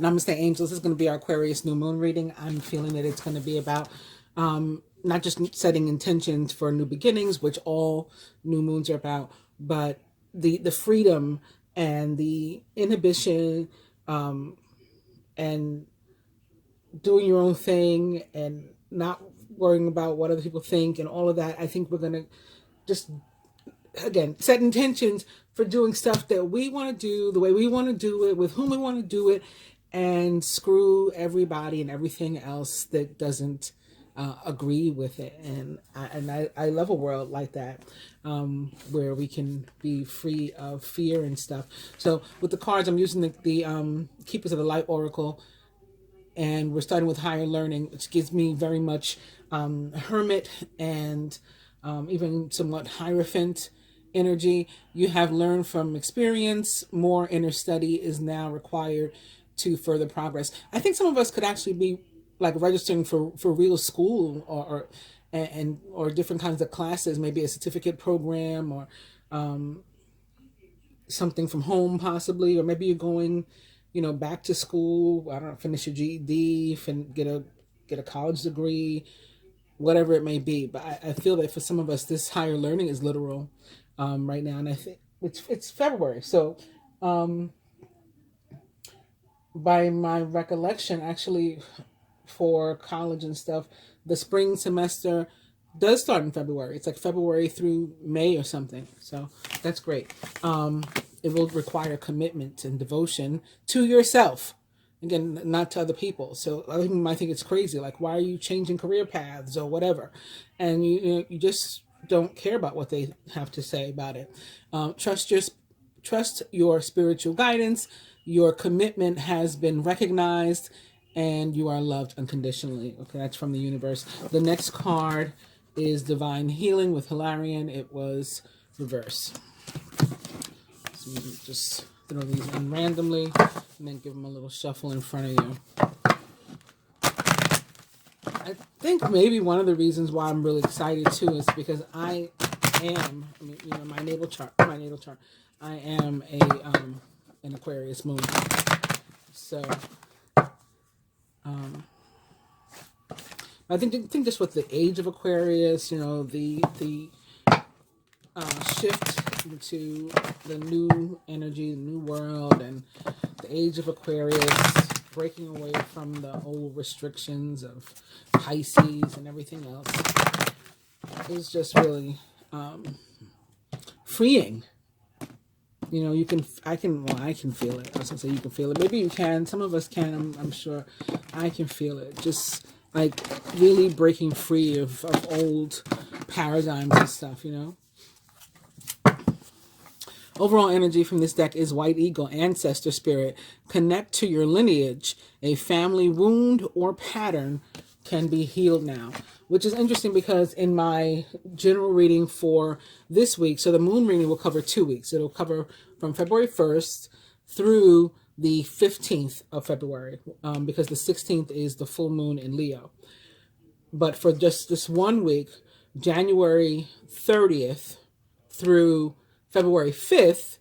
Namaste Angels. This is going to be our Aquarius new moon reading. I'm feeling that it's going to be about not just setting intentions for new beginnings, which all new moons are about, but the freedom and the inhibition and doing your own thing and not worrying about what other people think and all of that. I think we're going to just, again, set intentions for doing stuff that we want to do, the way we want to do it, with whom we want to do it, and screw everybody and everything else that doesn't agree with it. And I love a world like that, where we can be free of fear and stuff. So with the cards, I'm using the Keepers of the Light Oracle, and we're starting with higher learning, which gives me very much hermit and even somewhat Hierophant energy. You have learned from experience. More inner study is now required to further progress. I think some of us could actually be like registering for real school or different kinds of classes, maybe a certificate program or something from home possibly, or maybe you're going, back to school. I don't know, finish your GED, get a college degree, whatever it may be. But I feel that for some of us, this higher learning is literal right now, and I think it's February. So by my recollection, actually, for college and stuff, the spring semester does start in February. It's like February through May or something. So that's great. It will require commitment and devotion to yourself. Again, not to other people. So other people might think it's crazy. Like, why are you changing career paths or whatever? And you just don't care about what they have to say about it. Trust your spiritual guidance. Your commitment has been recognized, and you are loved unconditionally. Okay, that's from the universe. The next card is Divine Healing with Hilarion. It was reverse. So just throw these in randomly and then give them a little shuffle in front of you. I think maybe one of the reasons why I'm really excited too is because I am, my natal chart, I am an Aquarius moon. So I think just with the age of Aquarius, the shift into the new energy, the new world, and the age of Aquarius, breaking away from the old restrictions of Pisces and everything else, is just really freeing. I can feel it. I was gonna say you can feel it. Maybe you can. Some of us can. I'm sure. I can feel it. Just like really breaking free of old paradigms and stuff, Overall energy from this deck is White Eagle, Ancestor Spirit. Connect to your lineage. A family wound or pattern can be healed now. Which is interesting because in my general reading for this week, so the moon reading will cover 2 weeks. It'll cover from February 1st through the 15th of February, because the 16th is the full moon in Leo. But for just this 1 week, January 30th through February 5th,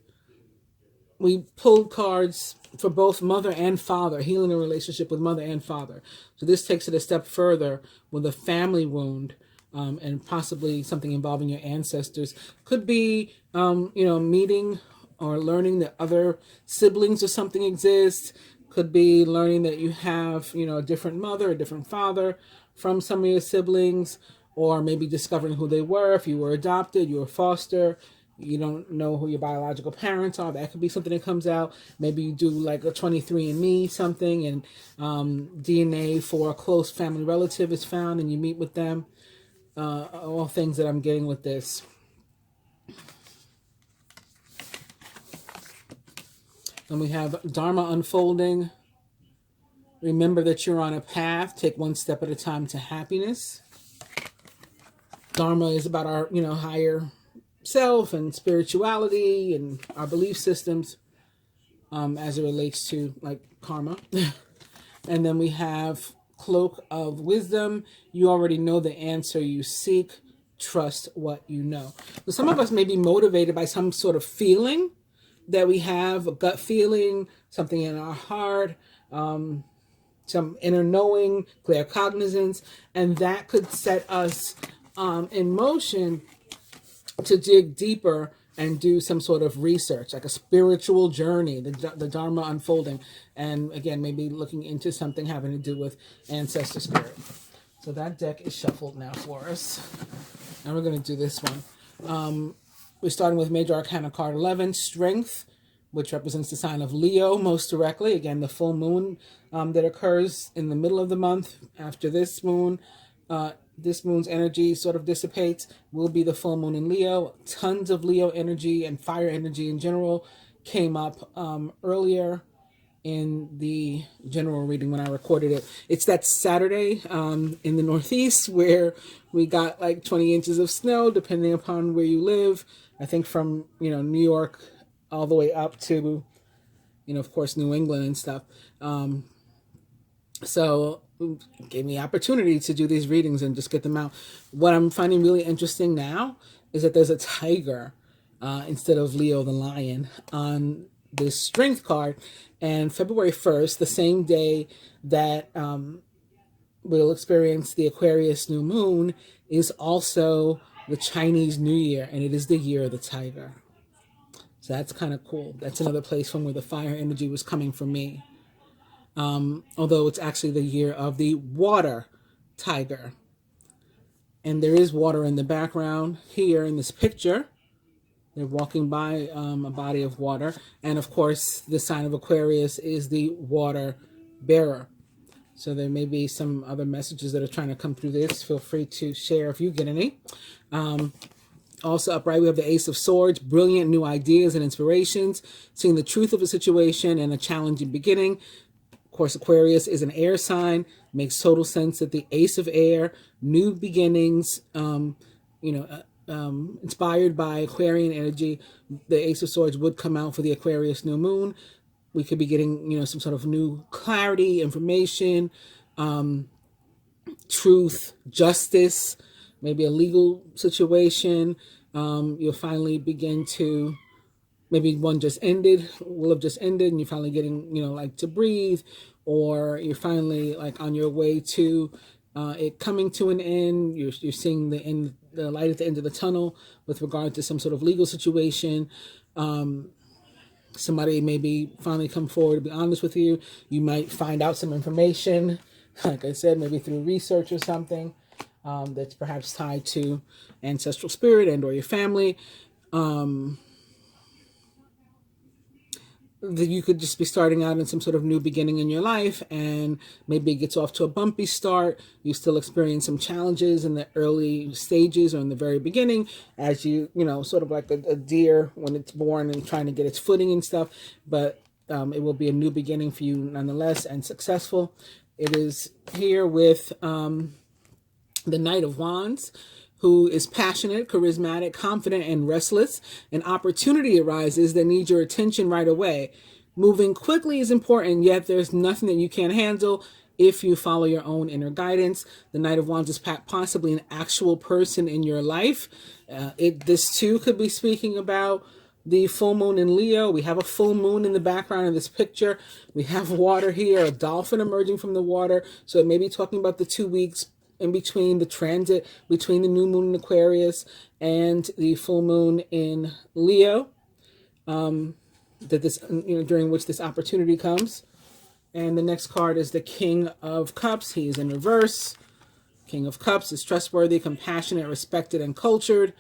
we pulled cards for both mother and father, healing a relationship with mother and father. So this takes it a step further with a family wound, and possibly something involving your ancestors. Could be, meeting or learning that other siblings or something exist. Could be learning that you have, a different mother, a different father from some of your siblings, or maybe discovering who they were. If you were adopted, you were foster, you don't know who your biological parents are. That could be something that comes out. Maybe you do like a 23andMe something, and DNA for a close family relative is found, and you meet with them. All things that I'm getting with this. Then we have Dharma unfolding. Remember that you're on a path. Take one step at a time to happiness. Dharma is about our, higher self and spirituality and our belief systems, as it relates to like karma. And then we have Cloak of Wisdom. You already know the answer you seek. Trust what you know. So some of us may be motivated by some sort of feeling that we have, a gut feeling, something in our heart, some inner knowing, clear cognizance, and that could set us in motion to dig deeper and do some sort of research, like a spiritual journey, the Dharma unfolding. And again, maybe looking into something having to do with ancestor spirit. So that deck is shuffled now for us. And we're going to do this one. We're starting with Major Arcana card 11, Strength, which represents the sign of Leo most directly. Again, the full moon that occurs in the middle of the month after this moon. This moon's energy sort of dissipates, will be the full moon in Leo. Tons of Leo energy and fire energy in general came up earlier in the general reading when I recorded it. It's that Saturday in the Northeast where we got like 20 inches of snow, depending upon where you live. I think from, New York all the way up to, of course, New England and stuff. So it gave me opportunity to do these readings and just get them out. What I'm finding really interesting now is that there's a tiger instead of Leo the lion on this strength card. And February 1st, the same day that we'll experience the Aquarius new moon, is also the Chinese New Year, and it is the year of the tiger. So that's kind of cool. That's another place from where the fire energy was coming for me. Although it's actually the year of the water tiger. And there is water in the background here in this picture. They're walking by a body of water. And of course, the sign of Aquarius is the water bearer. So there may be some other messages that are trying to come through this. Feel free to share if you get any. Also upright, we have the Ace of Swords, brilliant new ideas and inspirations, seeing the truth of a situation and a challenging beginning. Of course, Aquarius is an air sign. Makes total sense that the Ace of Air, new beginnings, inspired by Aquarian energy, the Ace of Swords would come out for the Aquarius new moon. We could be getting, some sort of new clarity, information, truth, justice, maybe a legal situation. You'll finally begin to, maybe one just ended, will have just ended, and you're finally getting, like to breathe, or you're finally like on your way to it coming to an end. You're seeing the light at the end of the tunnel with regard to some sort of legal situation. Somebody maybe finally come forward to be honest with you. You might find out some information, like I said, maybe through research or something that's perhaps tied to ancestral spirit and or your family. You could just be starting out in some sort of new beginning in your life, and maybe it gets off to a bumpy start. You still experience some challenges in the early stages or in the very beginning as you sort of like a deer when it's born and trying to get its footing and stuff. But it will be a new beginning for you nonetheless, and successful. It is here with the Knight of Wands, who is passionate, charismatic, confident, and restless. An opportunity arises that needs your attention right away. Moving quickly is important, yet there's nothing that you can't handle if you follow your own inner guidance. The Knight of Wands is possibly an actual person in your life. This too could be speaking about the full moon in Leo. We have a full moon in the background of this picture. We have water here, a dolphin emerging from the water. So it may be talking about the 2 weeks in between the transit between the new moon in Aquarius and the full moon in Leo, during which this opportunity comes. And the next card is the King of Cups. He is in reverse. King of Cups is trustworthy, compassionate, respected, and cultured.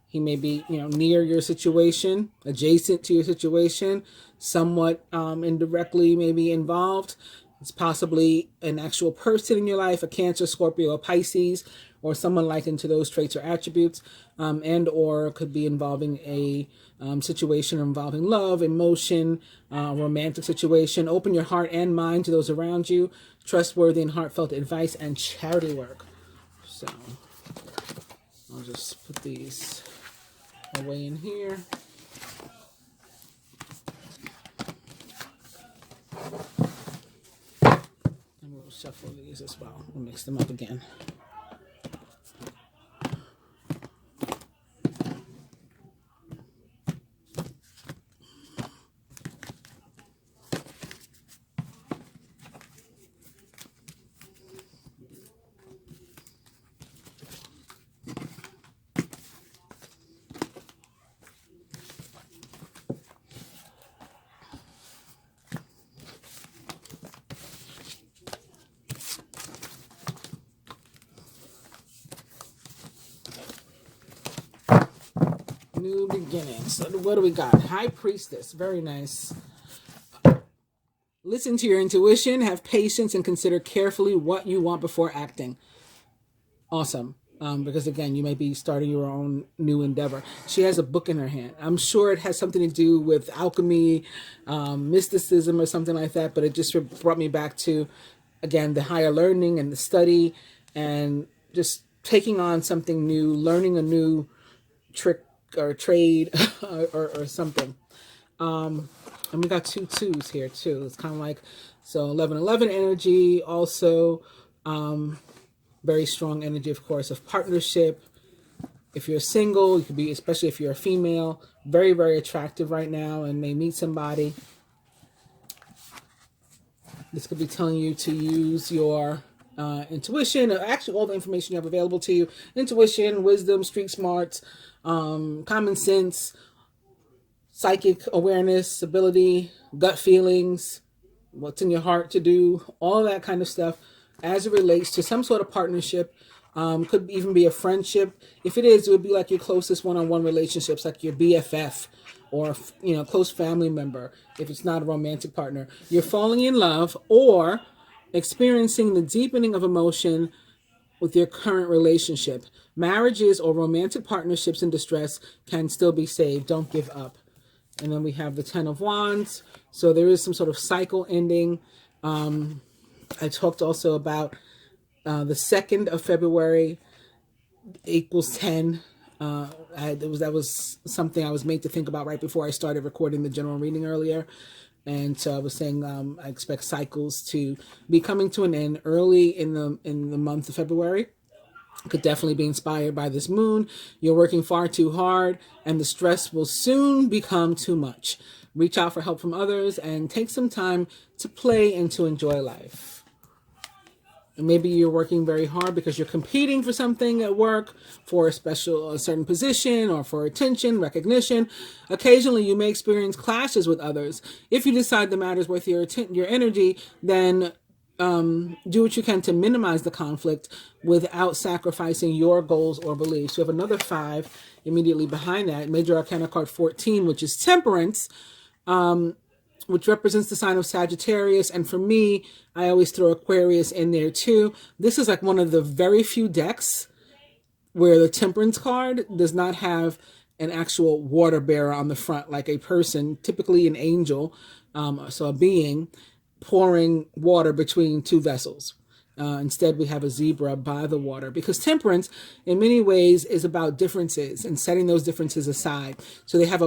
He may be, near your situation, adjacent to your situation, somewhat indirectly maybe involved. It's possibly an actual person in your life, a Cancer, Scorpio, or Pisces, or someone likened to those traits or attributes, and or could be involving a situation involving love, emotion, romantic situation. Open your heart and mind to those around you. Trustworthy and heartfelt advice and charity work. So I'll just put these away in here. We'll shuffle these as well. We'll mix them up again. New beginnings. So what do we got? High Priestess. Very nice. Listen to your intuition, have patience, and consider carefully what you want before acting. Awesome. Because again, you may be starting your own new endeavor. She has a book in her hand. I'm sure it has something to do with alchemy, mysticism, or something like that. But it just brought me back to, again, the higher learning and the study, and just taking on something new, learning a new trick or trade or something. And we got 2 2s here too. It's kind of like, so 11-11 energy also. Very strong energy, of course, of partnership. If you're single, you could be, especially if you're a female, very, very attractive right now and may meet somebody. This could be telling you to use your intuition, or actually all the information you have available to you. Intuition, wisdom, street smarts, common sense, psychic awareness, ability, gut feelings, what's in your heart to do, all that kind of stuff as it relates to some sort of partnership. Could even be a friendship. If it is, it would be like your closest one-on-one relationships, like your BFF or, you know, close family member. If it's not a romantic partner, you're falling in love or experiencing the deepening of emotion with your current relationship. Marriages or romantic partnerships in distress can still be saved. Don't give up. And then we have the 10 of Wands. So there is some sort of cycle ending. I talked also about the 2nd of February equals 10. That was something I was made to think about right before I started recording the general reading earlier. And so I was saying I expect cycles to be coming to an end early in the month of February. Could definitely be inspired by this moon. You're working far too hard and the stress will soon become too much. Reach out for help from others and take some time to play and to enjoy life. And maybe you're working very hard because you're competing for something at work, for a certain position, or for attention, recognition. Occasionally, you may experience clashes with others. If you decide the matter's worth your energy, then do what you can to minimize the conflict without sacrificing your goals or beliefs. You have another 5 immediately behind that, Major Arcana card 14, which is Temperance, which represents the sign of Sagittarius. And for me, I always throw Aquarius in there too. This is like one of the very few decks where the Temperance card does not have an actual water bearer on the front, like a person, typically an angel, so a being, pouring water between 2 vessels. Instead, we have a zebra by the water, because Temperance, in many ways, is about differences and setting those differences aside. So they have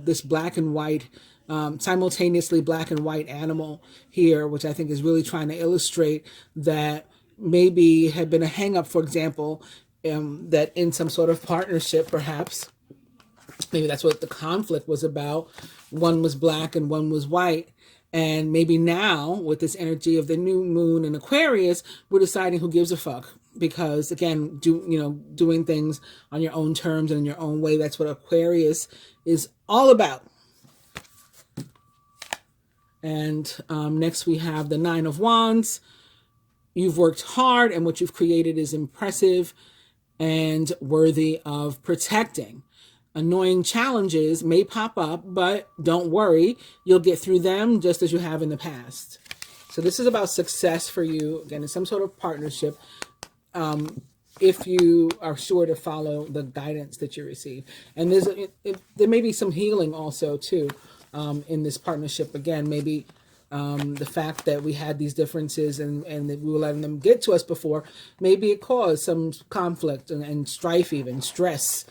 this black and white, simultaneously black and white animal here, which I think is really trying to illustrate that maybe had been a hang-up, for example, that in some sort of partnership, perhaps, maybe that's what the conflict was about. One was black and one was white. And maybe now, with this energy of the new moon in Aquarius, we're deciding who gives a fuck. Because again, doing things on your own terms and in your own way, that's what Aquarius is all about. And next we have the 9 of Wands. You've worked hard and what you've created is impressive and worthy of protecting. Annoying challenges may pop up, but don't worry. You'll get through them just as you have in the past. So this is about success for you. Again, it's some sort of partnership. If you are sure to follow the guidance that you receive. And there may be some healing also too in this partnership. Again, maybe the fact that we had these differences and that we were letting them get to us before, maybe it caused some conflict and strife, even stress.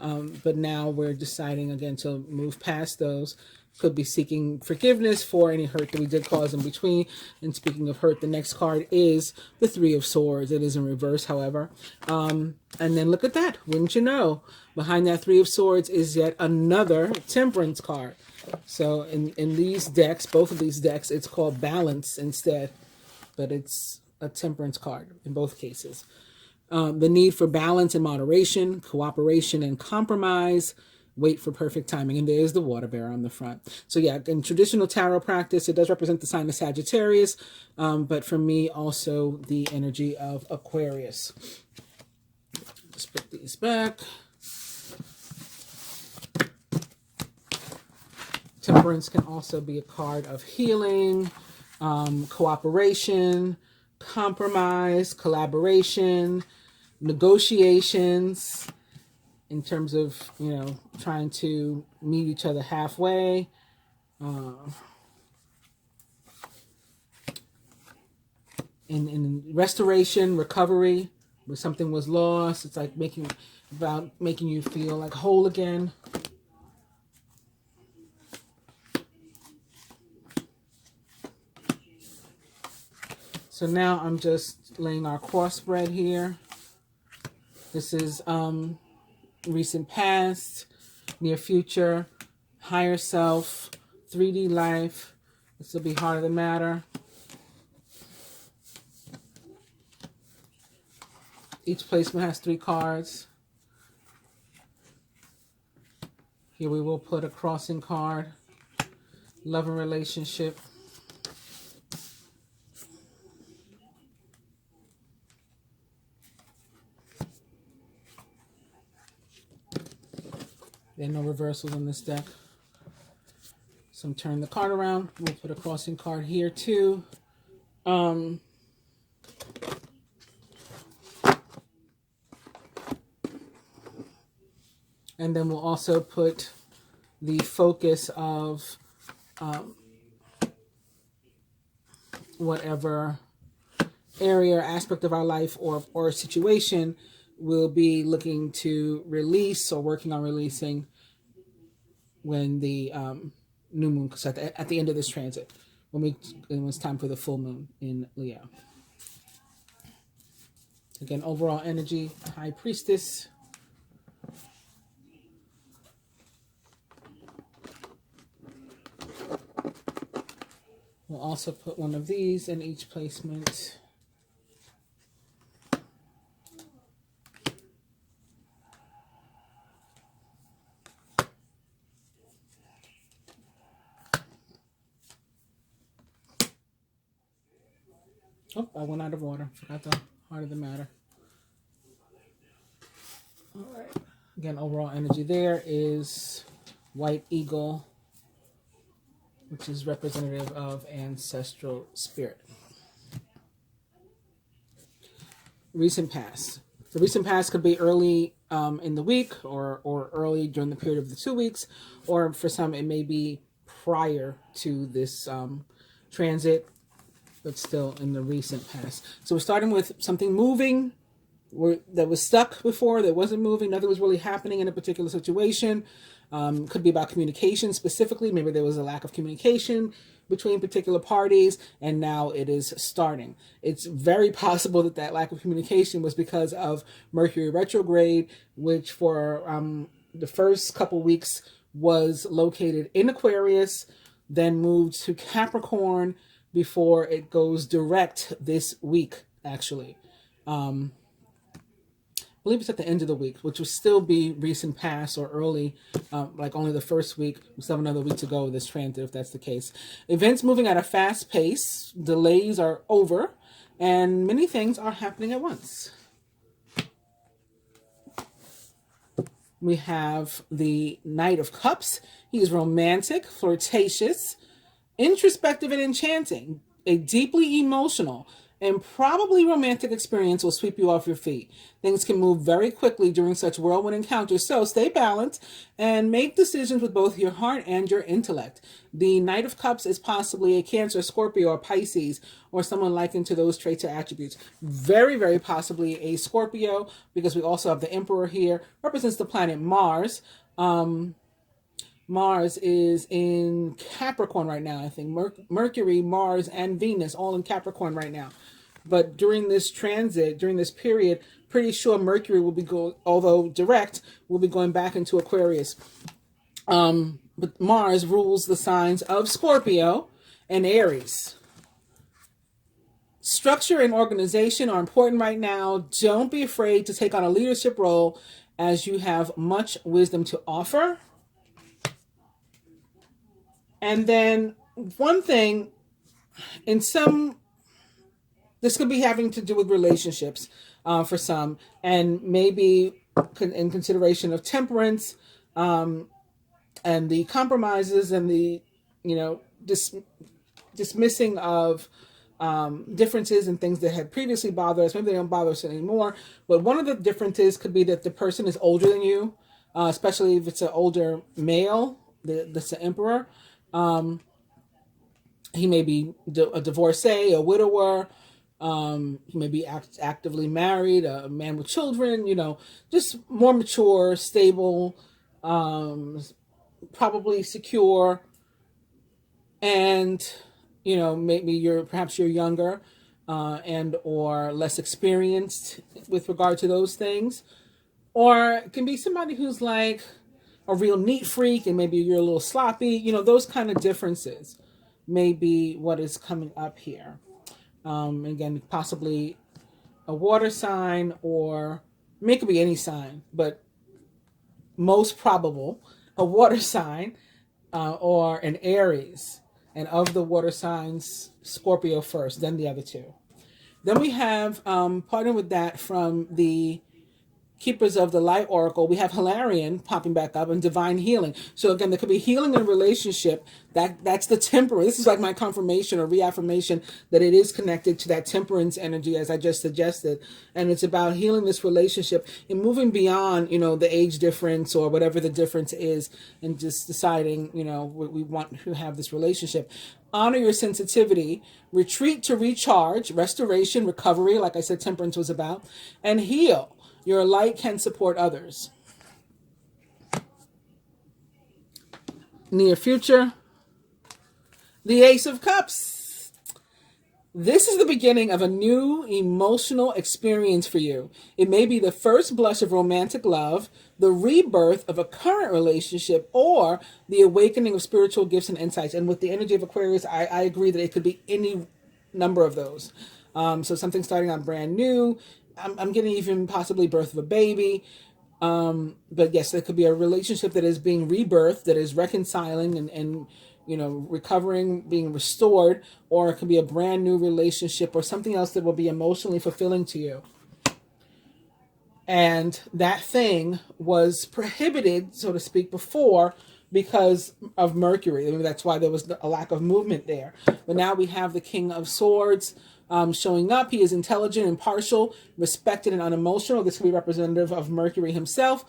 But now we're deciding again to move past those. Could be seeking forgiveness for any hurt that we did cause in between. And speaking of hurt, the next card is the 3 of Swords. It is in reverse, however. And then look at that. Wouldn't you know? Behind that 3 of Swords is yet another Temperance card. So in these decks, both of these decks, it's called Balance instead. But it's a Temperance card in both cases. The need for balance and moderation, cooperation and compromise, wait for perfect timing. And there's the water bearer on the front. So yeah, in traditional tarot practice, it does represent the sign of Sagittarius, but for me, also the energy of Aquarius. Just put these back. Temperance can also be a card of healing, cooperation, compromise, collaboration, negotiations, in terms of, you know, trying to meet each other halfway. In restoration, recovery, where something was lost. It's like making you feel like whole again. So now I'm just laying our cross spread here. This is recent past, near future, higher self, 3D life. This will be heart of the matter. Each placement has 3 cards. Here we will put a crossing card, love and relationship. There are no reversals on this deck. So I'm turning the card around. We'll put a crossing card here too. And then we'll also put the focus of whatever area or aspect of our life or situation we'll be looking to release or working on releasing when the new moon, at the end of this transit, when it's time for the full moon in Leo. Again, overall energy, High Priestess. We'll also put one of these in each placement. Oh, I went out of order. Forgot the heart of the matter. All right. Again, overall energy there is White Eagle, which is representative of ancestral spirit. Recent past. The recent past could be early in the week or early during the period of the 2 weeks, or for some it may be prior to this transit, but still in the recent past. So we're starting with something moving that was stuck before, that wasn't moving, nothing was really happening in a particular situation. Could be about communication specifically. Maybe there was a lack of communication between particular parties, and now it is starting. It's very possible that that lack of communication was because of Mercury retrograde, which for the first couple weeks was located in Aquarius, then moved to Capricorn before it goes direct this week, actually. I believe it's at the end of the week, which will still be recent past or early, like only the first week. We still have another week to go with this transit, if that's the case. Events moving at a fast pace, delays are over, and many things are happening at once. We have the Knight of Cups. He is romantic, flirtatious, introspective, and enchanting. A deeply emotional and probably romantic experience will sweep you off your feet. Things can move very quickly during such whirlwind encounters, so stay balanced and make decisions with both your heart and your intellect. The Knight of Cups is possibly a Cancer, Scorpio, or Pisces, or someone likened to those traits or attributes. Very, very possibly a Scorpio, because we also have the Emperor here, represents the planet Mars. Mars is in Capricorn right now, I think. Mercury, Mars, and Venus all in Capricorn right now. But during this transit, during this period, pretty sure Mercury will be although direct, will be going back into Aquarius. But Mars rules the signs of Scorpio and Aries. Structure and organization are important right now. Don't be afraid to take on a leadership role, as you have much wisdom to offer. And then one thing, this could be having to do with relationships for some, and maybe in consideration of temperance, and the compromises and the, dismissing of differences and things that had previously bothered us. Maybe they don't bother us anymore. But one of the differences could be that the person is older than you, especially if it's an older male, that's the emperor. He may be a divorcee, a widower. He may be actively married, a man with children, just more mature, stable, probably secure. And, maybe perhaps you're younger, and or less experienced with regard to those things. Or it can be somebody who's like a real neat freak and maybe you're a little sloppy, those kind of differences may be what is coming up here. Again, possibly a water sign, or it could be any sign, but most probable a water sign, or an Aries. And of the water signs, Scorpio first, then the other two. Then we have, partnering with that from the Keepers of the Light Oracle, we have Hilarion popping back up, and divine healing. So again, there could be healing in a relationship. That's the temperance. This is like my confirmation or reaffirmation that it is connected to that temperance energy, as I just suggested. And it's about healing this relationship and moving beyond, the age difference or whatever the difference is, and just deciding, we want to have this relationship. Honor your sensitivity, retreat to recharge, restoration, recovery, like I said, temperance was about, and heal. Your light can support others. Near future, the Ace of Cups. This is the beginning of a new emotional experience for you. It may be the first blush of romantic love, the rebirth of a current relationship, or the awakening of spiritual gifts and insights. And with the energy of Aquarius, I agree that it could be any number of those. So something starting out brand new. I'm getting even possibly birth of a baby. But yes, there could be a relationship that is being rebirthed, that is reconciling and recovering, being restored, or it could be a brand new relationship or something else that will be emotionally fulfilling to you. And that thing was prohibited, so to speak, before because of Mercury. I mean, that's why there was a lack of movement there. But now we have the King of Swords showing up. He is intelligent, impartial, respected, and unemotional. This will be representative of Mercury himself.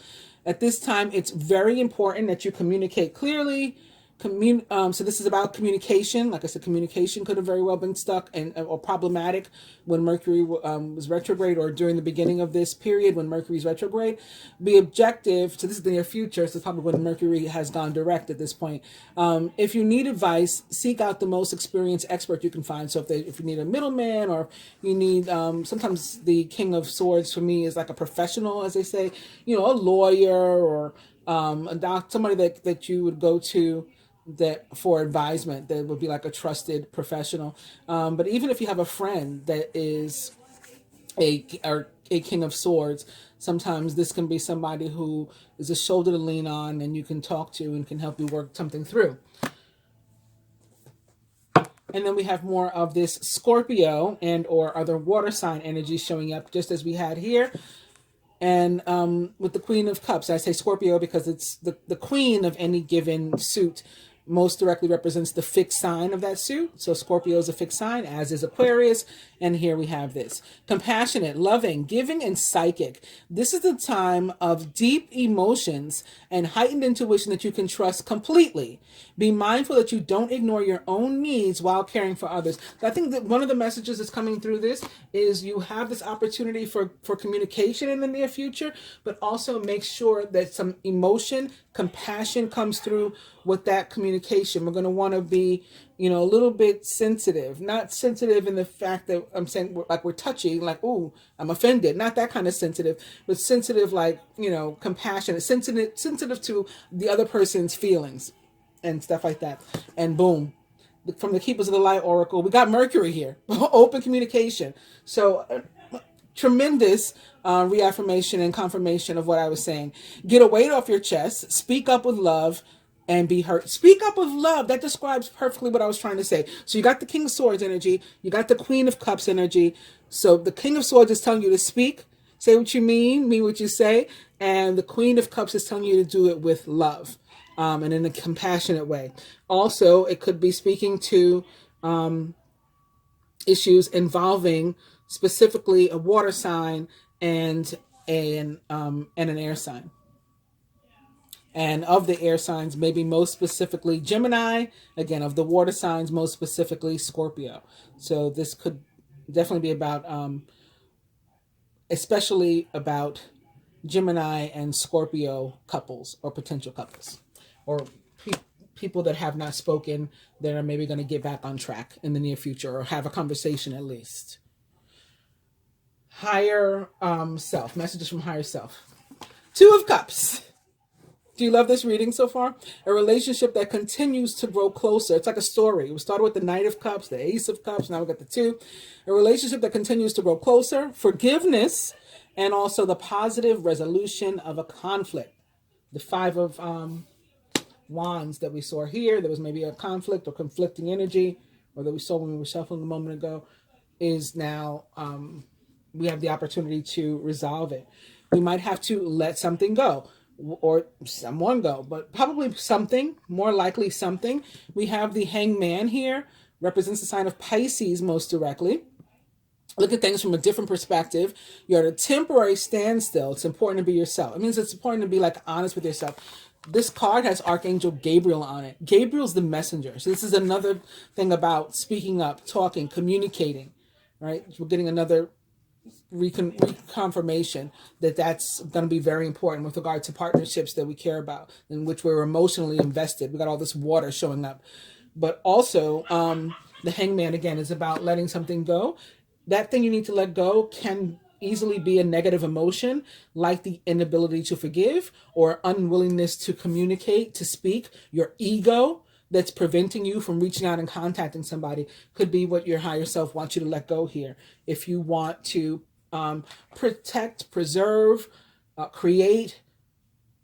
At this time, it's very important that you communicate clearly. So this is about communication. Like I said, communication could have very well been stuck or problematic when Mercury was retrograde, or during the beginning of this period when Mercury's retrograde. Be objective. So this is the near future. So it's probably when Mercury has gone direct at this point. If you need advice, seek out the most experienced expert you can find. So if you need a middleman, or you need, sometimes the King of Swords for me is like a professional, as they say, a lawyer or somebody that you would go to that for advisement, that would be like a trusted professional. But even if you have a friend that is a King of Swords, sometimes this can be somebody who is a shoulder to lean on and you can talk to and can help you work something through. And then we have more of this Scorpio and or other water sign energy showing up, just as we had here. And with the Queen of Cups, I say Scorpio because it's the queen of any given suit. Most directly represents the fixed sign of that suit. So Scorpio is a fixed sign, as is Aquarius. And here we have this. Compassionate, loving, giving, and psychic. This is the time of deep emotions and heightened intuition that you can trust completely. Be mindful that you don't ignore your own needs while caring for others. So I think that one of the messages that's coming through this is you have this opportunity for communication in the near future, but also make sure that some emotion, compassion comes through with that communication. We're going to want to be, a little bit sensitive, not sensitive in the fact that I'm saying we're touchy, like, ooh, I'm offended. Not that kind of sensitive, but sensitive, like, compassionate, sensitive to the other person's feelings and stuff like that. And boom, from the Keepers of the Light Oracle, we got Mercury here, open communication. So tremendous reaffirmation and confirmation of what I was saying. Get a weight off your chest, speak up with love, and be heard. Speak up with love. That describes perfectly what I was trying to say. So you got the King of Swords energy, you got the Queen of Cups energy. So the King of Swords is telling you to speak, say what you mean what you say, and the Queen of Cups is telling you to do it with love. and in a compassionate way. Also, it could be speaking to issues involving specifically a water sign and an air sign. And of the air signs, maybe most specifically Gemini. Again, of the water signs, most specifically Scorpio. So this could definitely be about, especially about Gemini and Scorpio couples or potential couples, or people that have not spoken that are maybe going to get back on track in the near future, or have a conversation at least. Higher self, messages from higher self. Two of Cups. Do you love this reading so far? A relationship that continues to grow closer. It's like a story. We started with the Knight of Cups, the Ace of Cups. Now we got the two. A relationship that continues to grow closer. Forgiveness, and also the positive resolution of a conflict. The Five of Wands that we saw here. There was maybe a conflict or conflicting energy, or that we saw when we were shuffling a moment ago, is now we have the opportunity to resolve it. We might have to let something go, or someone go, but probably something, more likely something. We have the Hangman here, represents the sign of Pisces most directly. Look at things from a different perspective. You're at a temporary standstill. It's important to be yourself. It means it's important to be like honest with yourself. This card has Archangel Gabriel on it. Gabriel's the messenger. So this is another thing about speaking up, talking, communicating, right? We're getting another reconfirmation that that's going to be very important with regard to partnerships that we care about, in which we're emotionally invested. We got all this water showing up. But also, the Hangman, again, is about letting something go. That thing you need to let go can easily be a negative emotion, like the inability to forgive or unwillingness to communicate, to speak. Your ego that's preventing you from reaching out and contacting somebody could be what your higher self wants you to let go here. If you want to protect, preserve, create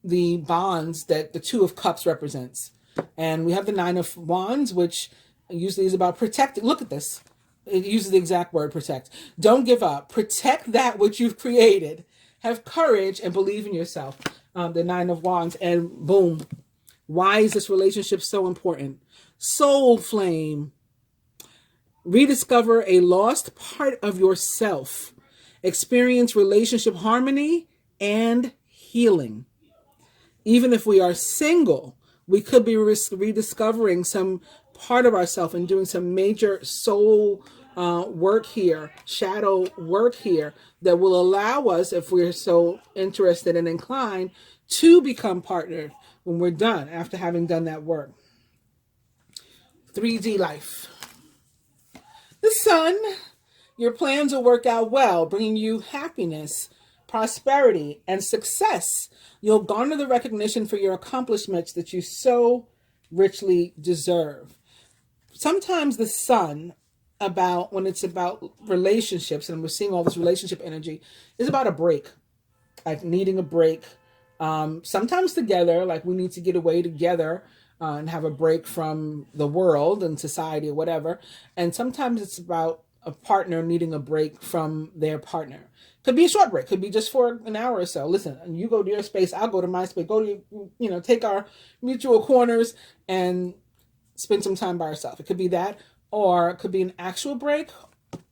the bonds that the Two of Cups represents. And we have the Nine of Wands, which usually is about protecting. Look at this. It uses the exact word, protect. Don't give up. Protect that which you've created. Have courage and believe in yourself. The Nine of Wands, and boom. Why is this relationship so important? Soul flame. Rediscover a lost part of yourself. Experience relationship harmony and healing. Even if we are single, we could be rediscovering some part of ourselves and doing some major soul work here, shadow work here, that will allow us, if we're so interested and inclined, to become partnered when we're done, after having done that work. 3D life. The Sun. Your plans will work out well, bringing you happiness, prosperity, and success. You'll garner the recognition for your accomplishments that you so richly deserve. Sometimes the Sun, when it's about relationships, and we're seeing all this relationship energy, is about a break, like needing a break. Sometimes together, like we need to get away together and have a break from the world and society or whatever. And sometimes it's about a partner needing a break from their partner. Could be a short break. Could be just for an hour or so. Listen, you go to your space, I'll go to my space. Go to, take our mutual corners and spend some time by ourselves. It could be that, or it could be an actual break.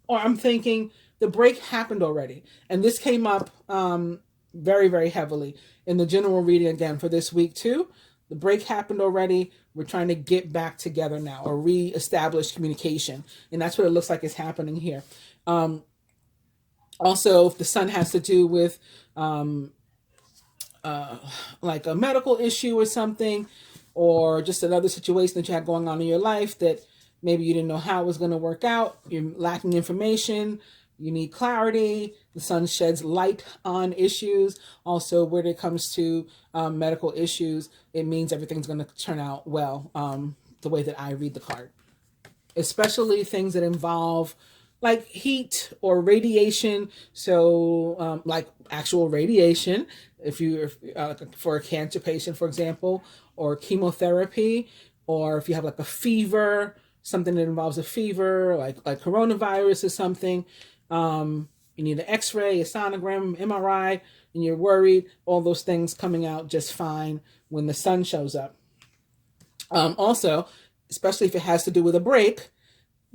Or I'm thinking the break happened already. And this came up very, very heavily in the general reading again for this week too. The break happened already. We're trying to get back together now, or reestablish communication. And that's what it looks like is happening here. Also, if the Sun has to do with like a medical issue or something, or just another situation that you had going on in your life that maybe you didn't know how it was going to work out, you're lacking information, you need clarity. The Sun sheds light on issues. Also, when it comes to medical issues, it means everything's going to turn out well, the way that I read the card. Especially things that involve like heat or radiation. So like actual radiation, if you for a cancer patient, for example, or chemotherapy, or if you have like a fever, something that involves a fever, like coronavirus or something. You need an x-ray, a sonogram, MRI, and you're worried, all those things coming out just fine when the Sun shows up. Also, especially if it has to do with a break,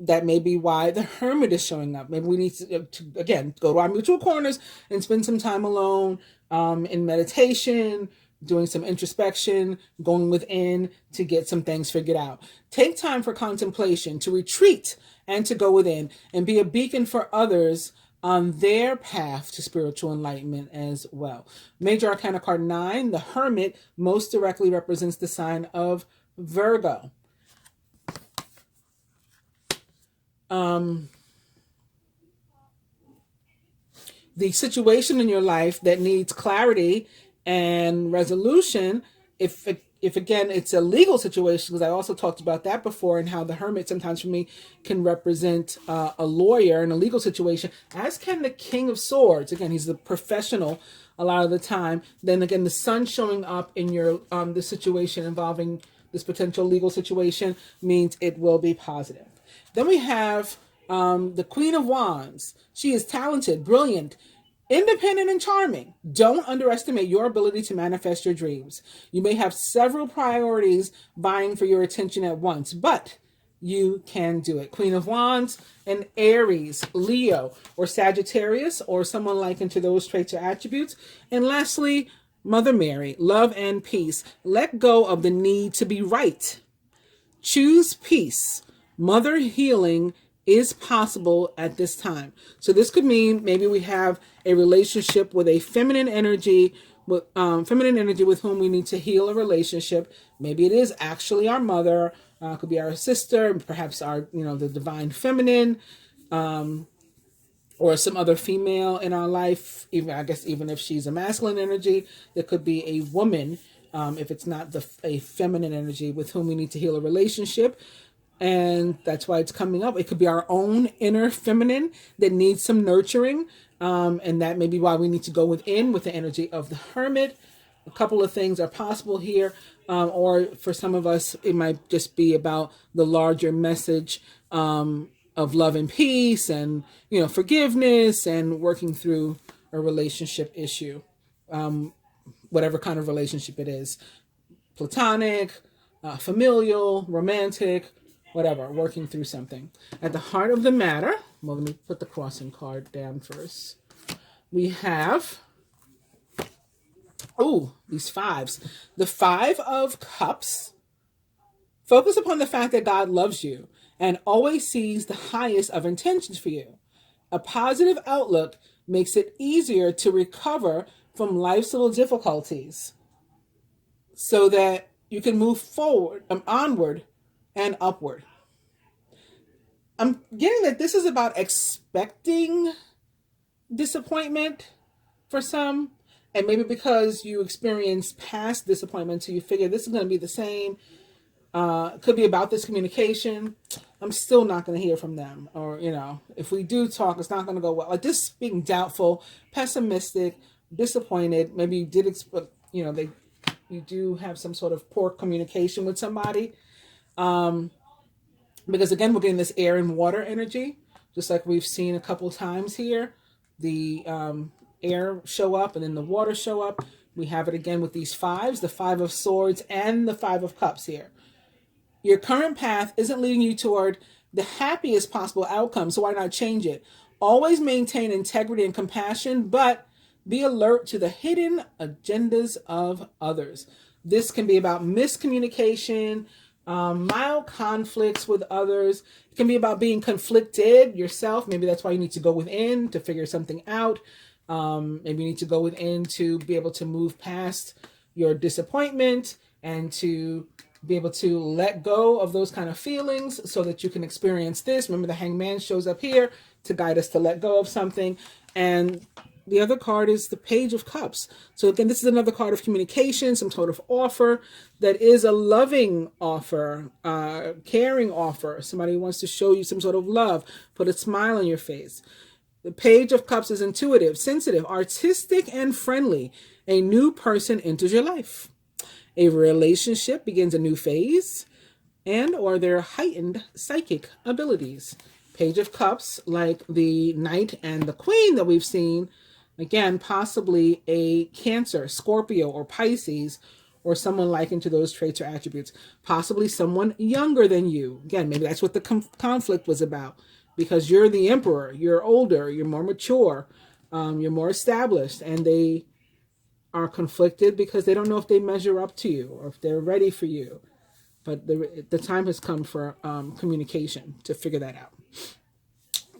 that may be why the Hermit is showing up. Maybe we need to again, go to our mutual corners and spend some time alone, in meditation, doing some introspection, going within to get some things figured out. Take time for contemplation, to retreat and to go within and be a beacon for others on their path to spiritual enlightenment as well. Major Arcana card 9, the Hermit, most directly represents the sign of Virgo. The situation in your life that needs clarity and resolution, if again it's a legal situation, because I also talked about that before, and how the Hermit sometimes for me can represent a lawyer in a legal situation, as can the King of Swords. Again, he's the professional a lot of the time. Then again, the Sun showing up in your the situation involving this potential legal situation means it will be positive. Then we have the Queen of Wands. She is talented, brilliant, independent, and charming. Don't underestimate your ability to manifest your dreams. You may have several priorities vying for your attention at once, but you can do it. Queen of Wands, an Aries, Leo, or Sagittarius, or someone likened to those traits or attributes. And lastly, Mother Mary, love and peace. Let go of the need to be right. Choose peace. Mother healing is possible at this time. So this could mean maybe we have a relationship with a feminine energy, with whom we need to heal a relationship. Maybe it is actually our mother, could be our sister, perhaps our, the divine feminine, or some other female in our life. Even if she's a masculine energy, it could be a woman, if it's not a feminine energy with whom we need to heal a relationship. And that's why it's coming up. It could be our own inner feminine that needs some nurturing. And that may be why we need to go within with the energy of the Hermit. A couple of things are possible here. Or for some of us, it might just be about the larger message of love and peace and, forgiveness and working through a relationship issue. Whatever kind of relationship it is. Platonic, familial, romantic, whatever, working through something. At the heart of the matter, well, let me put the crossing card down first. We have, these fives. The Five of Cups. Focus upon the fact that God loves you and always sees the highest of intentions for you. A positive outlook makes it easier to recover from life's little difficulties so that you can move forward, onward, and upward. I'm getting that this is about expecting disappointment for some, and maybe because you experienced past disappointment, so you figure this is going to be the same. It could be about this communication. I'm still not going to hear from them, or if we do talk, it's not going to go well. Like this, being doubtful, pessimistic, disappointed. Maybe you did expect, you do have some sort of poor communication with somebody. Because again, we're getting this air and water energy, just like we've seen a couple times here. The air show up and then the water show up. We have it again with these fives, the Five of Swords and the Five of Cups here. Your current path isn't leading you toward the happiest possible outcome, so why not change it? Always maintain integrity and compassion, but be alert to the hidden agendas of others. This can be about miscommunication, mild conflicts with others. It can be about being conflicted yourself. Maybe that's why you need to go within to figure something out. Maybe you need to go within to be able to move past your disappointment and to be able to let go of those kind of feelings so that you can experience this. Remember, the Hangman shows up here to guide us to let go of something. And the other card is the Page of Cups. So again, this is another card of communication, some sort of offer that is a loving offer, caring offer. Somebody wants to show you some sort of love, put a smile on your face. The Page of Cups is intuitive, sensitive, artistic, and friendly. A new person enters your life. A relationship begins a new phase, and or their heightened psychic abilities. Page of Cups, like the Knight and the Queen that we've seen, again, possibly a Cancer, Scorpio, or Pisces, or someone likened to those traits or attributes. Possibly someone younger than you. Again, maybe that's what the conflict was about, because you're the emperor, you're older, you're more mature, you're more established, and they are conflicted because they don't know if they measure up to you or if they're ready for you. But the time has come for communication to figure that out.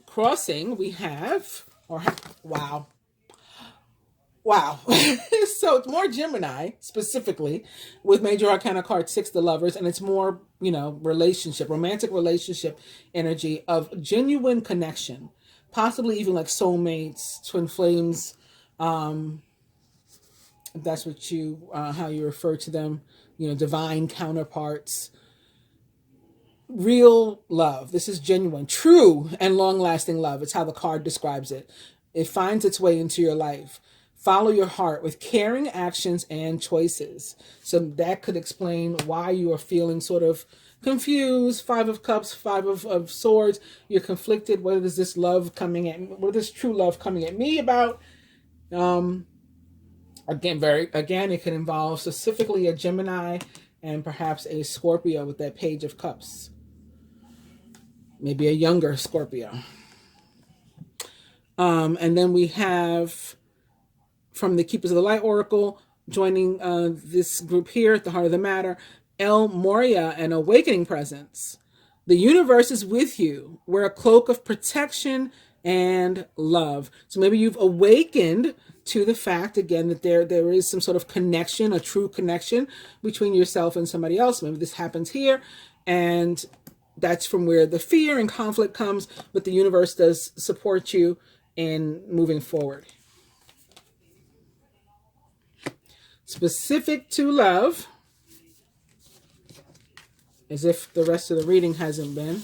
Crossing, we have, wow. So it's more Gemini, specifically, with Major Arcana card 6, the Lovers, and it's more, relationship, romantic relationship energy of genuine connection, possibly even like soulmates, twin flames, if that's what you, how you refer to them, divine counterparts. Real love. This is genuine, true, and long-lasting love. It's how the card describes it. It finds its way into your life. Follow your heart with caring actions and choices. So that could explain why you are feeling sort of confused. 5 of Cups, 5 of Swords. You're conflicted. What is this love coming at me? What is this true love coming at me about? Again, it can involve specifically a Gemini and perhaps a Scorpio with that Page of Cups. Maybe a younger Scorpio. And then we have from the Keepers of the Light Oracle joining this group here at the heart of the matter, El Moria, an awakening presence. The universe is with you. Wear a cloak of protection and love. So maybe you've awakened to the fact, again, that there is some sort of connection, a true connection between yourself and somebody else. Maybe this happens here, and that's from where the fear and conflict comes, but the universe does support you in moving forward. Specific to love, as if the rest of the reading hasn't been.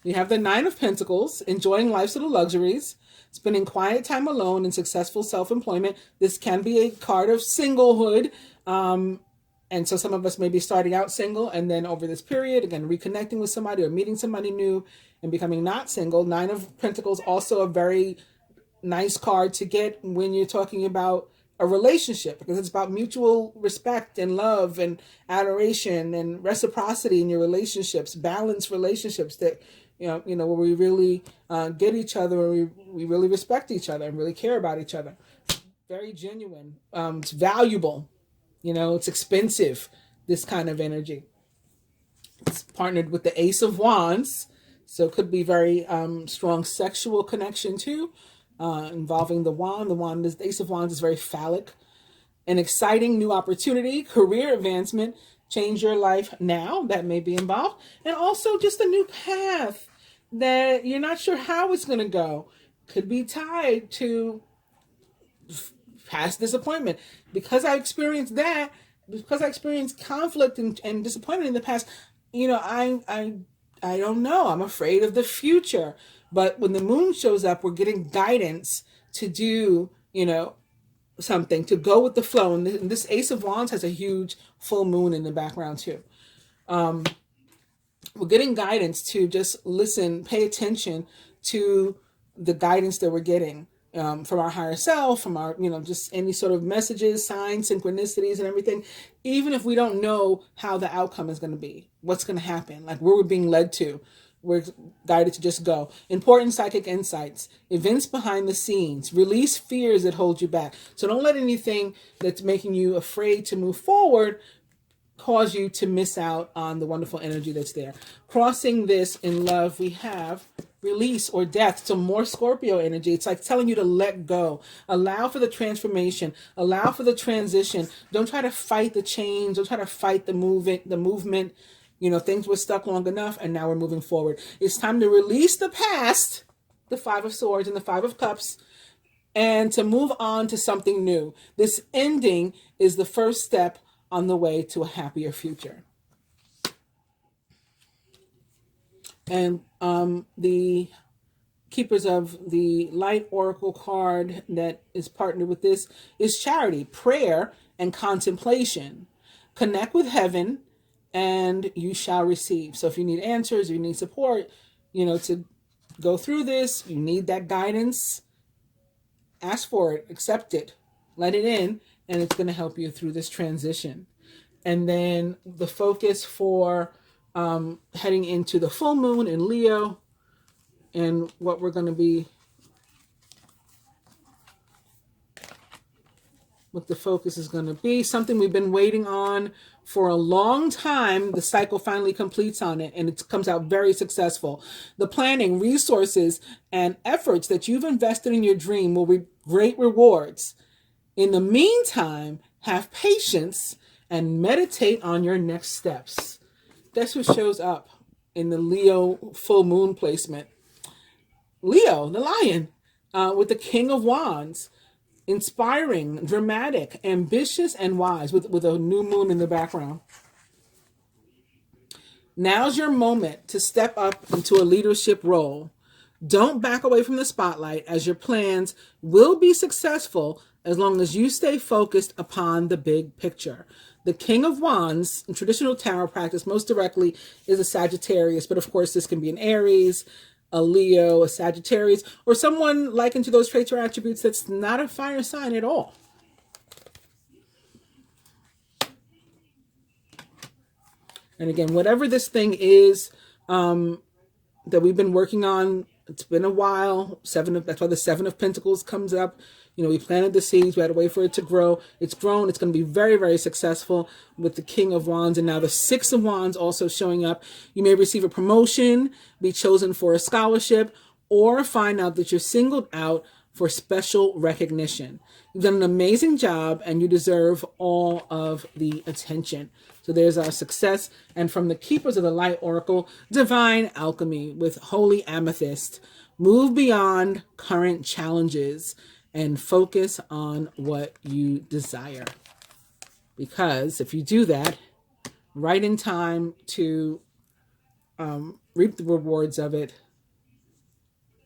We have the 9 of Pentacles, enjoying life's little luxuries, spending quiet time alone and successful self-employment. This can be a card of singlehood. And so some of us may be starting out single and then over this period, again, reconnecting with somebody or meeting somebody new and becoming not single. 9 of Pentacles, also a very nice card to get when you're talking about a relationship, because it's about mutual respect and love and adoration and reciprocity in your relationships, balanced relationships that, where we really get each other and we really respect each other and really care about each other. Very genuine. It's valuable. It's expensive, this kind of energy. It's partnered with the Ace of Wands. So it could be very strong sexual connection too, involving the wand. The Ace of Wands is very phallic. An exciting new opportunity, career advancement, change your life now, that may be involved. And also just a new path that you're not sure how it's going to go. Could be tied to past disappointment. Because I experienced that, because I experienced conflict and disappointment in the past, I don't know. I'm afraid of the future. But when the moon shows up, we're getting guidance to do, something, to go with the flow. And this Ace of Wands has a huge full moon in the background too. We're getting guidance to just listen, pay attention to the guidance that we're getting from our higher self, from our, just any sort of messages, signs, synchronicities and everything. Even if we don't know how the outcome is going to be, what's going to happen, like where we're being led to. We're guided to just go. Important psychic insights, events behind the scenes, release fears that hold you back. So don't let anything that's making you afraid to move forward cause you to miss out on the wonderful energy that's there. Crossing this in love, we have release or death. So more Scorpio energy. It's like telling you to let go. Allow for the transformation. Allow for the transition. Don't try to fight the change. Don't try to fight the movement. Things were stuck long enough and now we're moving forward. It's time to release the past, the 5 of Swords and the 5 of Cups, and to move on to something new. This ending is the first step on the way to a happier future. And the Keepers of the Light Oracle card that is partnered with this is charity, prayer, and contemplation. Connect with heaven and you shall receive. So if you need answers, you need support, to go through this, you need that guidance, ask for it, accept it, Let it in, and it's going to help you through this transition. And then the focus for heading into the full moon in Leo, and what we're going to be, what the focus is going to be, something we've been waiting on for a long time. The cycle finally completes on it, and it comes out very successful. The planning, resources, and efforts that you've invested in your dream will be great rewards. In the meantime, have patience and meditate on your next steps. That's what shows up in the Leo full moon placement. Leo, the lion, with the King of Wands. Inspiring, dramatic, ambitious, and wise, with a new moon in the background. Now's your moment to step up into a leadership role. Don't back away from the spotlight, as your plans will be successful as long as you stay focused upon the big picture. The King of Wands in traditional tarot practice most directly is a Sagittarius, but of course this can be an Aries, a Leo, a Sagittarius, or someone likened to those traits or attributes that's not a fire sign at all. And again, whatever this thing is that we've been working on, it's been a while. That's why the Seven of Pentacles comes up. You know, we planted the seeds. We had to wait for it to grow. It's grown. It's going to be very, very successful with the King of Wands. And now the Six of Wands also showing up. You may receive a promotion, be chosen for a scholarship, or find out that you're singled out for special recognition. You've done an amazing job, and you deserve all of the attention. So there's our success. And from the Keepers of the Light Oracle, Divine Alchemy with Holy Amethyst. Move beyond current challenges and focus on what you desire. Because if you do that, right in time to reap the rewards of it,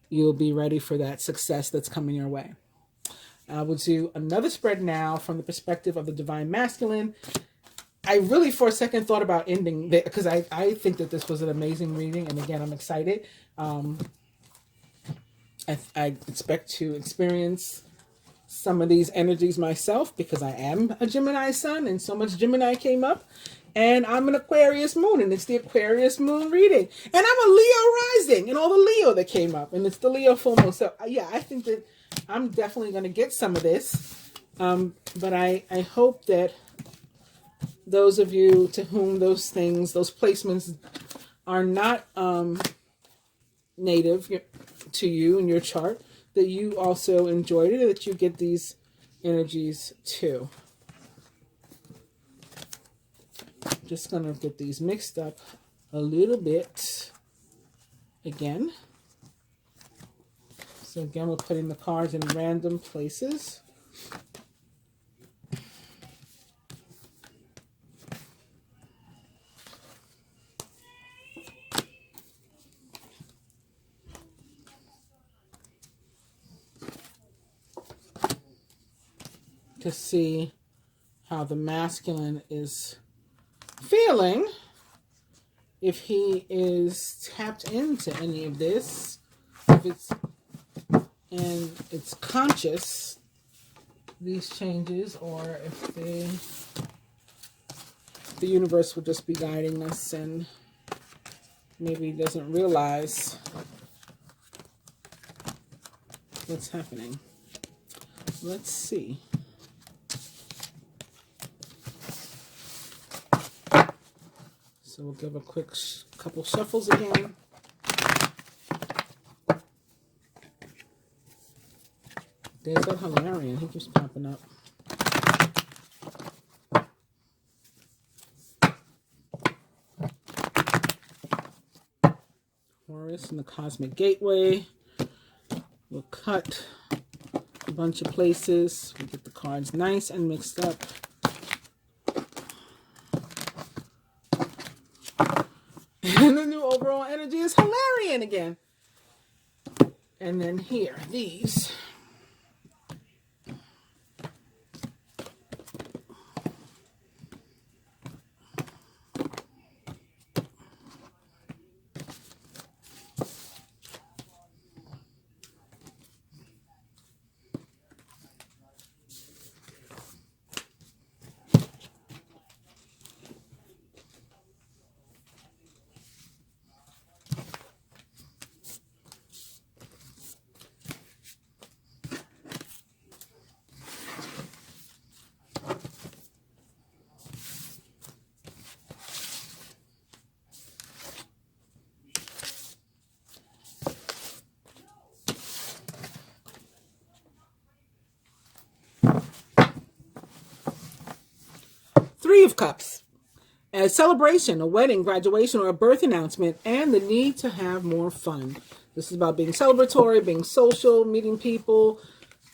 you'll be ready for that success that's coming your way. I will do another spread now from the perspective of the Divine Masculine. I really, for a second, thought about ending there because I think that this was an amazing reading. And again, I'm excited. I expect to experience some of these energies myself because I am a Gemini sun and so much Gemini came up. And I'm an Aquarius moon, and it's the Aquarius moon reading. And I'm a Leo rising, and all the Leo that came up. And it's the Leo full moon. So, yeah, I think that I'm definitely going to get some of this. But I hope that those of you to whom those things, those placements are not native to you in your chart, that you also enjoyed it, and that you get these energies too. Just going to get these mixed up a little bit again. So again, we're putting the cards in random places. To see how the masculine is feeling, if he is tapped into any of this, if it's and it's conscious, these changes, or if the universe will just be guiding us and maybe doesn't realize what's happening. Let's see. So we'll give a quick couple shuffles again. There's that Hilarion. He keeps popping up. Horus and the Cosmic Gateway. We'll cut a bunch of places. We'll get the cards nice and mixed up. And the new overall energy is Hilarion again. And then here, these. Three of Cups. A celebration, a wedding, graduation, or a birth announcement, and the need to have more fun. This is about being celebratory, being social, meeting people.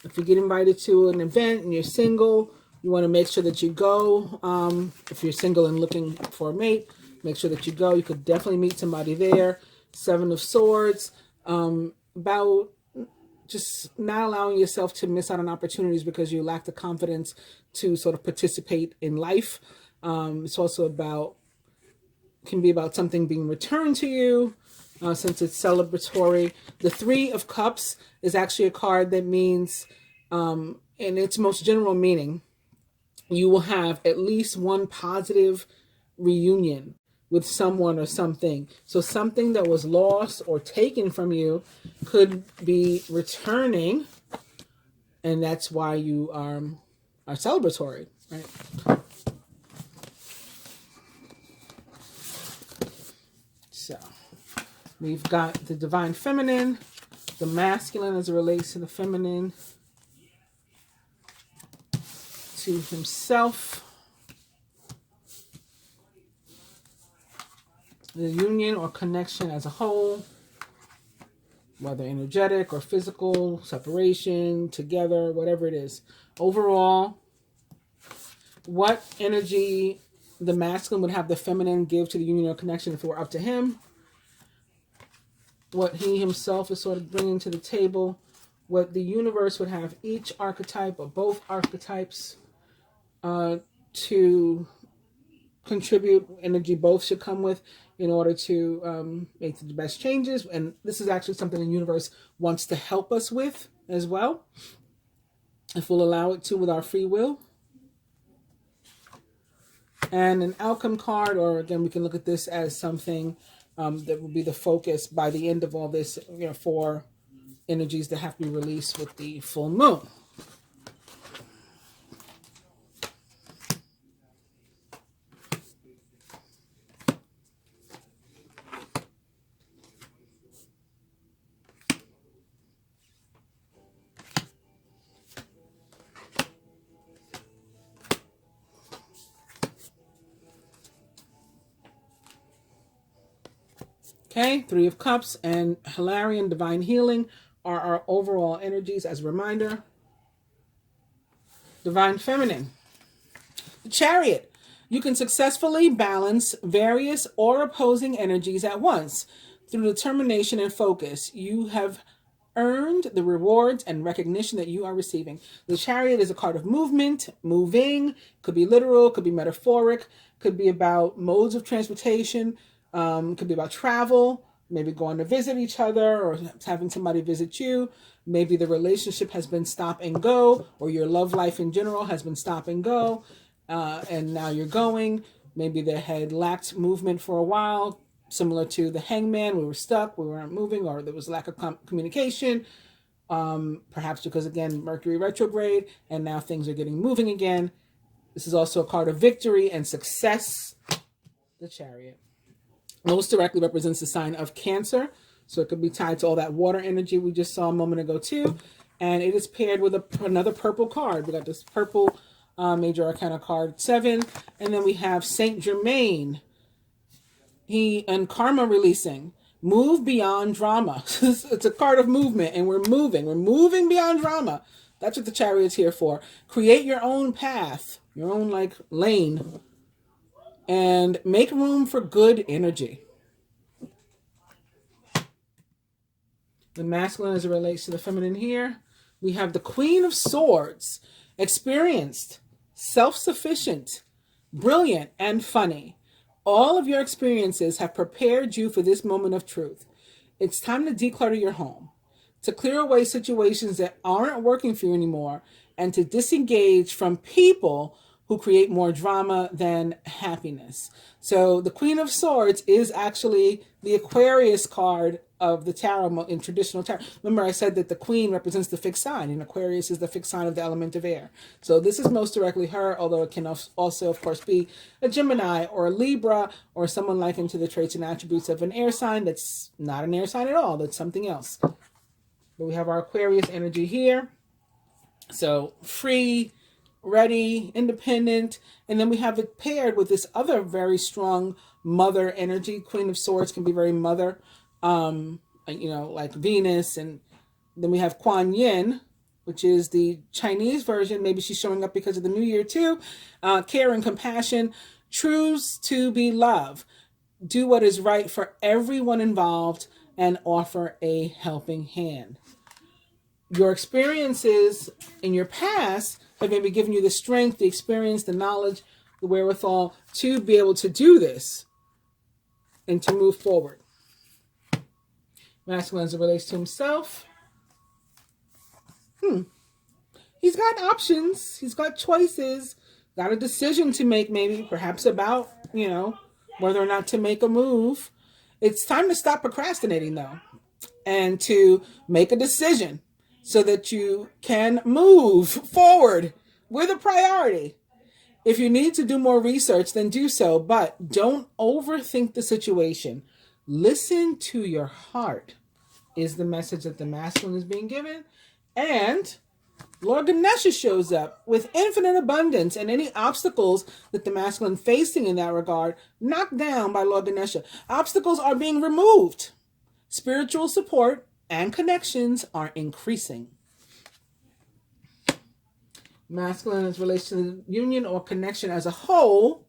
If you get invited to an event and you're single, you want to make sure that you go. If you're single and looking for a mate, make sure that you go. You could definitely meet somebody there. Seven of Swords. About just not allowing yourself to miss out on opportunities because you lack the confidence to sort of participate in life. It's also can be about something being returned to you, since it's celebratory. The Three of Cups is actually a card that means, in its most general meaning, you will have at least one positive reunion with someone or something. So something that was lost or taken from you could be returning, and that's why you are celebratory, right? So we've got the divine feminine, the masculine as it relates to the feminine, to himself, the union or connection as a whole, whether energetic or physical, separation, together, whatever it is. Overall, what energy the masculine would have the feminine give to the union or connection if it were up to him, what he himself is sort of bringing to the table, what the universe would have each archetype or both archetypes to contribute, energy both should come with in order to make the best changes. And this is actually something the universe wants to help us with as well, if we'll allow it to with our free will. And an outcome card, or again, we can look at this as something that will be the focus by the end of all this, for energies that have to be released with the full moon. Okay, Three of Cups and Hilarion, Divine Healing are our overall energies as a reminder. Divine Feminine. The Chariot. You can successfully balance various or opposing energies at once. Through determination and focus, you have earned the rewards and recognition that you are receiving. The Chariot is a card of movement, moving, could be literal, could be metaphoric, could be about modes of transportation, could be about travel, maybe going to visit each other or having somebody visit you. Maybe the relationship has been stop and go, or your love life in general has been stop and go, and now you're going. Maybe they had lacked movement for a while, similar to the Hangman. We were stuck, we weren't moving, or there was lack of communication, perhaps because, again, Mercury retrograde, and now things are getting moving again. This is also a card of victory and success, the Chariot. Most directly represents the sign of Cancer, so it could be tied to all that water energy we just saw a moment ago too. And it is paired with another purple card. We got this purple Major Arcana card 7, and then we have Saint Germain. And karma releasing. Move beyond drama. It's a card of movement, and we're moving beyond drama. That's what the Chariot's here for. Create your own path, your own lane, and make room for good energy. The masculine as it relates to the feminine here. We have the Queen of Swords. Experienced, self-sufficient, brilliant, and funny. All of your experiences have prepared you for this moment of truth. It's time to declutter your home, to clear away situations that aren't working for you anymore, and to disengage from people who create more drama than happiness. So the Queen of Swords is actually the Aquarius card of the tarot in traditional tarot. Remember, I said that the Queen represents the fixed sign, and Aquarius is the fixed sign of the element of air. So this is most directly her, although it can also, of course, be a Gemini or a Libra or someone likened to the traits and attributes of an air sign that's not an air sign at all. That's something else. But we have our Aquarius energy here. So free, ready, independent. And then we have it paired with this other very strong mother energy. Queen of Swords can be very mother, like Venus. And then we have Kuan Yin, which is the Chinese version. Maybe she's showing up because of the new year too. Care and compassion, choose to be love, do what is right for everyone involved, and offer a helping hand. Your experiences in your past have maybe given you the strength, the experience, the knowledge, the wherewithal to be able to do this and to move forward. Masculine as it relates to himself. He's got options. He's got choices. Got a decision to make, maybe, perhaps about, whether or not to make a move. It's time to stop procrastinating, though, and to make a decision so that you can move forward with a priority. If you need to do more research, then do so, but don't overthink the situation. Listen to your heart is the message that the masculine is being given. And Lord Ganesha shows up with infinite abundance, and any obstacles that the masculine facing in that regard, knocked down by Lord Ganesha. Obstacles are being removed. Spiritual support and connections are increasing. Masculine as relates to the union or connection as a whole.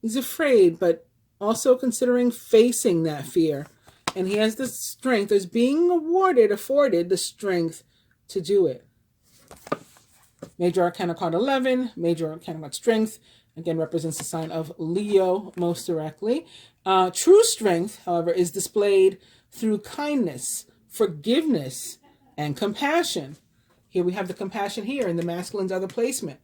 He's afraid, but also considering facing that fear. And he has the strength, is being afforded the strength to do it. Major Arcana card 11, Major Arcana card strength, again represents the sign of Leo most directly. True strength, however, is displayed through kindness, forgiveness, and compassion. Here we have the compassion here in the masculine's other placement.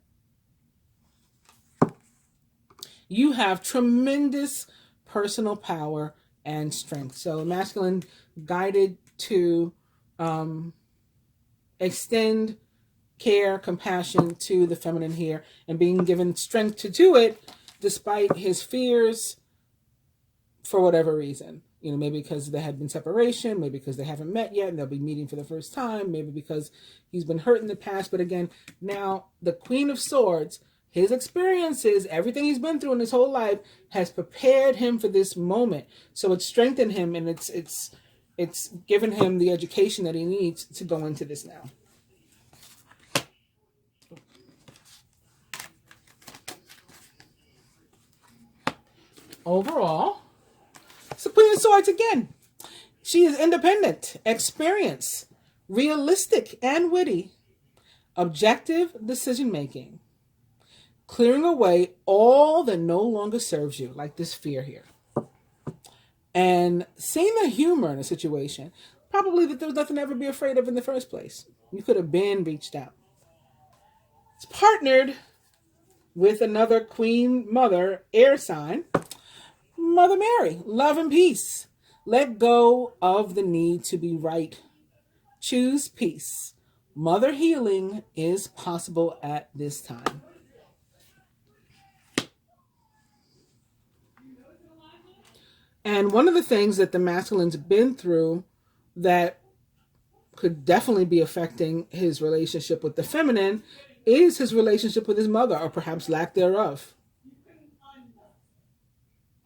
You have tremendous personal power and strength. So masculine guided to extend care, compassion to the feminine here, and being given strength to do it despite his fears for whatever reason. Maybe because there had been separation, maybe because they haven't met yet and they'll be meeting for the first time, maybe because he's been hurt in the past. But again, now the Queen of Swords, his experiences, everything he's been through in his whole life has prepared him for this moment. So it's strengthened him, and it's given him the education that he needs to go into this now. Overall, it's the Queen of Swords again. She is independent, experienced, realistic and witty, objective decision-making, clearing away all that no longer serves you, like this fear here. And seeing the humor in a situation, probably that there was nothing to ever be afraid of in the first place. You could have been reached out. It's partnered with another Queen Mother air sign, Mother Mary, love and peace. Let go of the need to be right. Choose peace. Mother healing is possible at this time. And one of the things that the masculine's been through that could definitely be affecting his relationship with the feminine is his relationship with his mother, or perhaps lack thereof.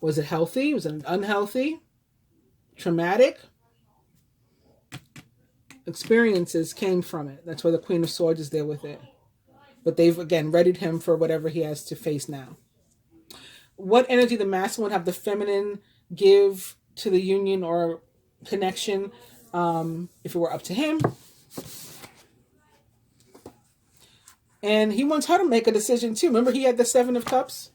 Was it healthy? Was it unhealthy? Traumatic? Experiences came from it. That's why the Queen of Swords is there with it. But they've, again, readied him for whatever he has to face now. What energy the masculine have the feminine give to the union or connection if it were up to him? And he wants her to make a decision too. Remember, he had the Seven of Cups?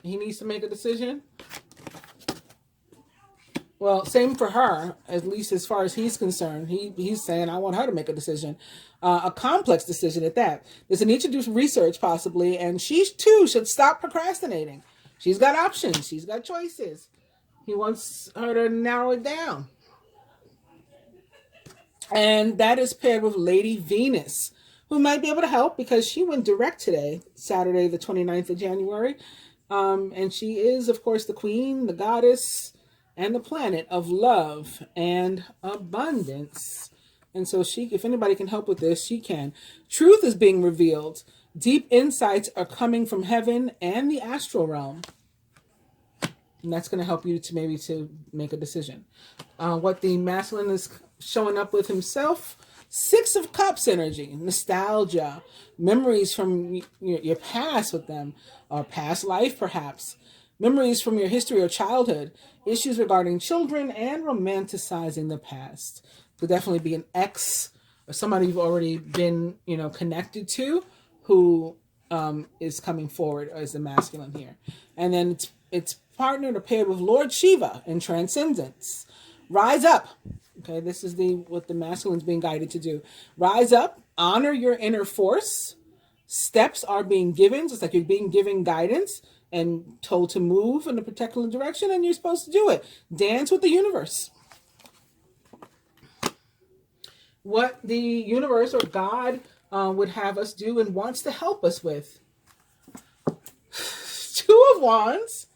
He needs to make a decision. Well, same for her, at least as far as he's concerned. He's saying, I want her to make a decision. A complex decision at that. There's a need to do research, possibly, and she, too, should stop procrastinating. She's got options. She's got choices. He wants her to narrow it down. And that is paired with Lady Venus, who might be able to help because she went direct today, Saturday, the 29th of January. And she is, of course, the queen, the goddess, and the planet of love and abundance. And so if anybody can help with this, she can. Truth is being revealed. Deep insights are coming from heaven and the astral realm. And that's going to help you to make a decision. What the masculine is showing up with himself. 6 of Cups energy, nostalgia, memories from your past with them, or past life perhaps, memories from your history or childhood, issues regarding children, and romanticizing the past. Could definitely be an ex or somebody you've already been, connected to, who is coming forward as the masculine here. And then it's partnered or paired with Lord Shiva in transcendence. Rise up. Okay, this is what the masculine is being guided to do. Rise up, honor your inner force. Steps are being given, just like you're being given guidance and told to move in a particular direction, and you're supposed to do it. Dance with the universe. What the universe or God would have us do and wants to help us with. 2 of Wands,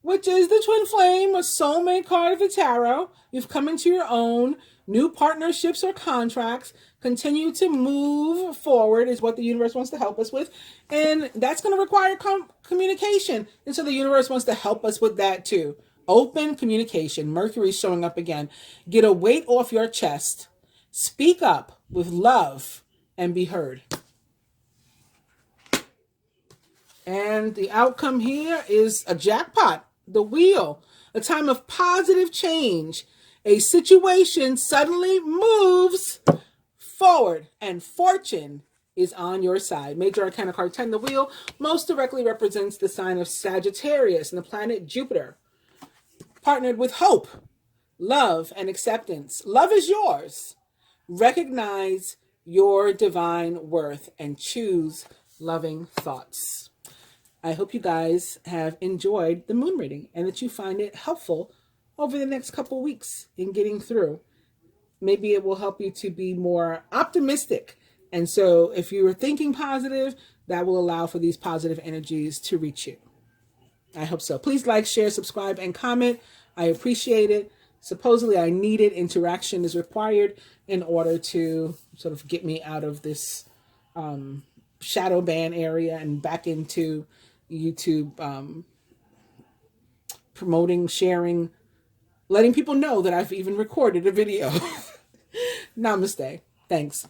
which is the twin flame, a soulmate card of the tarot. You've come into your own. New partnerships or contracts. Continue to move forward is what the universe wants to help us with. And that's going to require communication. And so the universe wants to help us with that too. Open communication. Mercury's showing up again. Get a weight off your chest. Speak up with love and be heard. And the outcome here is a jackpot. The wheel. A time of positive change. A situation suddenly moves forward and fortune is on your side. Major Arcana card 10, the wheel, most directly represents the sign of Sagittarius and the planet Jupiter. Partnered with hope, love, and acceptance. Love is yours. Recognize your divine worth and choose loving thoughts. I hope you guys have enjoyed the moon reading and that you find it helpful over the next couple weeks in getting through. Maybe it will help you to be more optimistic. And so if you are thinking positive, that will allow for these positive energies to reach you. I hope so. Please like, share, subscribe, and comment. I appreciate it. Supposedly I needed interaction is required in order to sort of get me out of this shadow ban area and back into YouTube, promoting, sharing, letting people know that I've even recorded a video. Namaste. Thanks.